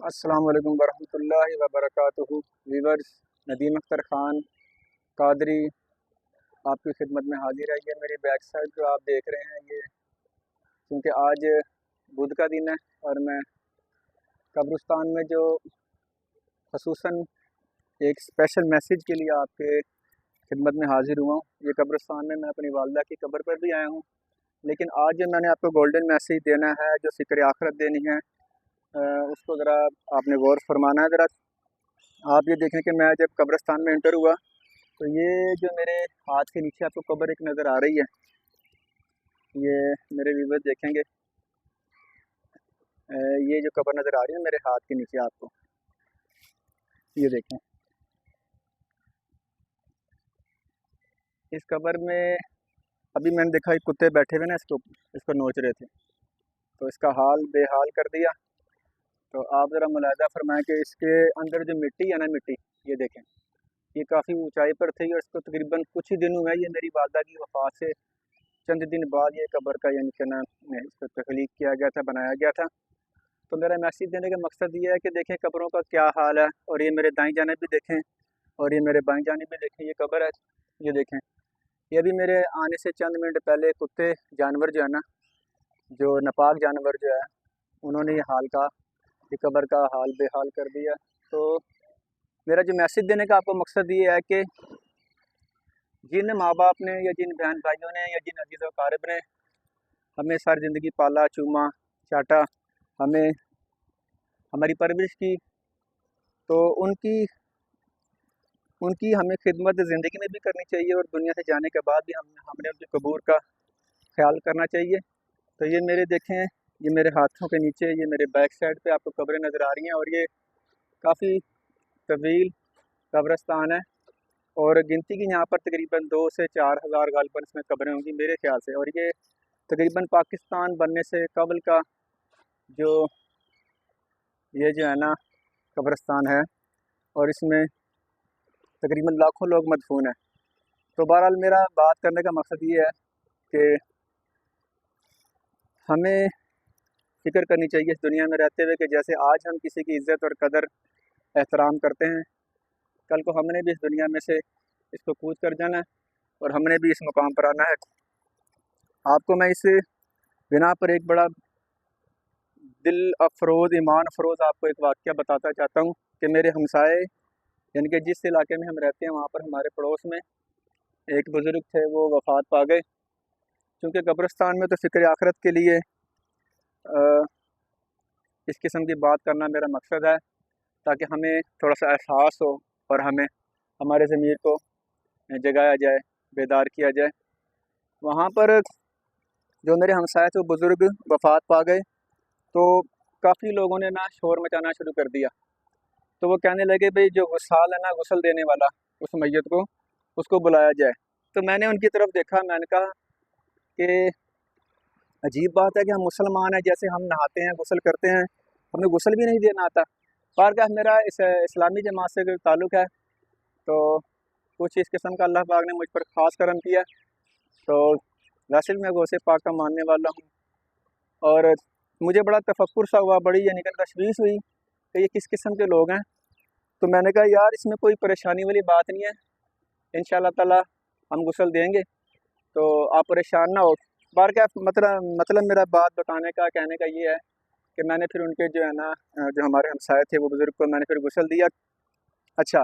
السلام علیکم ورحمۃ اللہ وبرکاتہ ویورز، ندیم اختر خان قادری آپ کی خدمت میں حاضر ہے۔ یہ میری بیک سائڈ جو آپ دیکھ رہے ہیں، یہ کیونکہ آج بدھ کا دن ہے اور میں قبرستان میں جو خصوصاً ایک اسپیشل میسیج کے لیے آپ کے خدمت میں حاضر ہوا ہوں۔ یہ قبرستان میں اپنی والدہ کی قبر پر بھی آیا ہوں، لیکن آج میں نے آپ کو گولڈن میسیج دینا ہے جو فکر آخرت دینی ہے، اس کو ذرا آپ نے غور فرمانا ہے۔ ذرا آپ یہ دیکھیں کہ میں جب قبرستان میں انٹر ہوا تو یہ جو میرے ہاتھ کے نیچے آپ کو قبر ایک نظر آ رہی ہے، یہ میرے ویور دیکھیں گے، یہ جو قبر نظر آ رہی ہے میرے ہاتھ کے نیچے آپ کو، یہ دیکھیں اس قبر میں ابھی میں نے دیکھا ایک کتے بیٹھے ہوئے نا اس کو نوچ رہے تھے، تو اس کا حال بے حال کر دیا۔ تو آپ ذرا ملاحظہ فرمائیں کہ اس کے اندر جو مٹی ہے نا، مٹی یہ دیکھیں، یہ کافی اونچائی پر تھی اور اس کو تقریباً کچھ ہی دنوں میں، یہ میری والدہ کی وفات سے چند دن بعد یہ قبر کا یعنی کہ نا اس کو تخلیق کیا گیا تھا، بنایا گیا تھا۔ تو میرا میسیج دینے کا مقصد یہ ہے کہ دیکھیں قبروں کا کیا حال ہے، اور یہ میرے دائیں جانب بھی دیکھیں اور یہ میرے بائیں جانب بھی دیکھیں، یہ قبر ہے، یہ دیکھیں، یہ بھی میرے آنے سے چند منٹ پہلے کتے جانور جو ہے نا، جو ناپاک جانور جو ہے، انہوں نے یہ حال کا، یہ قبر کا حال بے حال کر دیا۔ تو میرا جو میسیج دینے کا آپ کو مقصد یہ ہے کہ جن ماں باپ نے یا جن بہن بھائیوں نے یا جن عزیز و اقارب نے ہمیں ساری زندگی پالا چوما چاٹا، ہمیں ہماری پرورش کی، تو ان کی ہمیں خدمت زندگی میں بھی کرنی چاہیے اور دنیا سے جانے کے بعد بھی ہم نے ان کی قبور کا خیال کرنا چاہیے۔ تو یہ میرے دیکھیں، یہ میرے ہاتھوں کے نیچے، یہ میرے بیک سائڈ پہ آپ کو قبریں نظر آ رہی ہیں، اور یہ کافی طویل قبرستان ہے اور گنتی کی یہاں پر تقریباً 2 سے 4 ہزار غالباً اس میں قبریں ہوں گی میرے خیال سے، اور یہ تقریباً پاکستان بننے سے قبل کا جو یہ جو ہے نا قبرستان ہے، اور اس میں تقریباً لاکھوں لوگ مدفون ہیں۔ تو بہرحال میرا بات کرنے کا مقصد یہ ہے کہ ہمیں فکر کرنی چاہیے اس دنیا میں رہتے ہوئے کہ جیسے آج ہم کسی کی عزت اور قدر احترام کرتے ہیں، کل کو ہم نے بھی اس دنیا میں سے اس کو کوچ کر جانا ہے اور ہم نے بھی اس مقام پر آنا ہے۔ آپ کو میں اس بنا پر ایک بڑا دل افروز، ایمان افروز آپ کو ایک واقعہ بتاتا چاہتا ہوں کہ میرے ہمسائے یعنی کہ جس علاقے میں ہم رہتے ہیں وہاں پر ہمارے پڑوس میں ایک بزرگ تھے، وہ وفات پا گئے۔ کیونکہ قبرستان میں تو فکر آخرت کے لیے اس قسم کی بات کرنا میرا مقصد ہے، تاکہ ہمیں تھوڑا سا احساس ہو اور ہمیں ہمارے ضمیر کو جگایا جائے، بیدار کیا جائے۔ وہاں پر جو میرے ہمسائے تھے وہ بزرگ وفات پا گئے، تو کافی لوگوں نے نا شور مچانا شروع کر دیا۔ تو وہ کہنے لگے بھئی جو غسال ہے نا، غسل دینے والا، اس میت کو اس کو بلایا جائے۔ تو میں نے ان کی طرف دیکھا، میں نے کہا کہ عجیب بات ہے کہ ہم مسلمان ہیں، جیسے ہم نہاتے ہیں غسل کرتے ہیں، ہمیں غسل بھی نہیں دینا آتا۔ بارگاہ میرا اس اسلامی جماعت سے تعلق ہے، تو کچھ اس قسم کا اللہ پاک نے مجھ پر خاص کرم کیا، تو ویسے بھی میں غوث پاک کا ماننے والا ہوں، اور مجھے بڑا تفکر سا ہوا، بڑی یعنی کہ تشویش ہوئی کہ یہ کس قسم کے لوگ ہیں۔ تو میں نے کہا یار اس میں کوئی پریشانی والی بات نہیں ہے، انشاءاللہ تعالی ہم غسل دیں گے، تو آپ پریشان نہ ہو۔ بارگاہ مطلب میرا بات بتانے کا، کہنے کا یہ ہے کہ میں نے پھر ان کے جو ہے نا جو ہمارے ہمسائے تھے وہ بزرگ کو میں نے پھر غسل دیا۔ اچھا،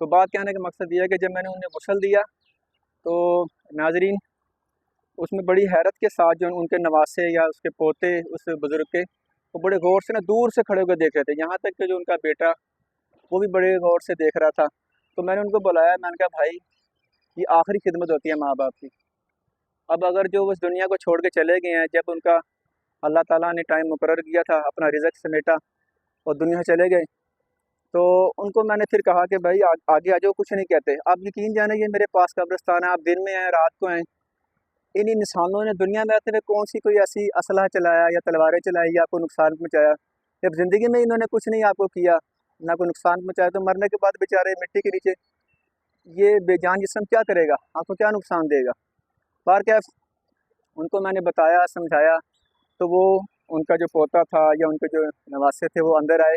تو بات کہنے کا مقصد یہ ہے کہ جب میں نے انہیں غسل دیا تو ناظرین اس میں بڑی حیرت کے ساتھ جو ان کے نواسے یا اس کے پوتے اس بزرگ کے، وہ بڑے غور سے نا دور سے کھڑے ہو کے دیکھ رہے تھے، یہاں تک کہ جو ان کا بیٹا وہ بھی بڑے غور سے دیکھ رہا تھا۔ تو میں نے ان کو بلایا، میں نے کہا بھائی یہ آخری خدمت ہوتی ہے ماں باپ کی، اب اگر جو وہ اس دنیا کو چھوڑ کے چلے گئے ہیں، جب ان کا اللہ تعالیٰ نے ٹائم مقرر کیا تھا، اپنا رزق سمیٹا اور دنیا سے چلے گئے، تو ان کو میں نے پھر کہا کہ بھائی آگے آ جاؤ، کچھ نہیں کہتے، آپ یقین جانے یہ میرے پاس قبرستان ہے، آپ دن میں آئیں رات کو آئیں، ان انسانوں نے دنیا میں آتے ہوئے کون سی کوئی ایسی اسلحہ چلایا یا تلواریں چلائی یا آپ کو نقصان پہنچایا؟ جب زندگی میں انہوں نے کچھ نہیں آپ کو کیا، نہ کوئی نقصان پہنچایا، تو مرنے کے بعد بیچارے مٹی کے نیچے یہ بے جان جسم کیا کرے گا، آپ کو کیا نقصان دے گا؟ بہرکیف ان کو میں نے بتایا، سمجھایا، تو وہ ان کا جو پوتا تھا یا ان کے جو نواسے تھے وہ اندر آئے،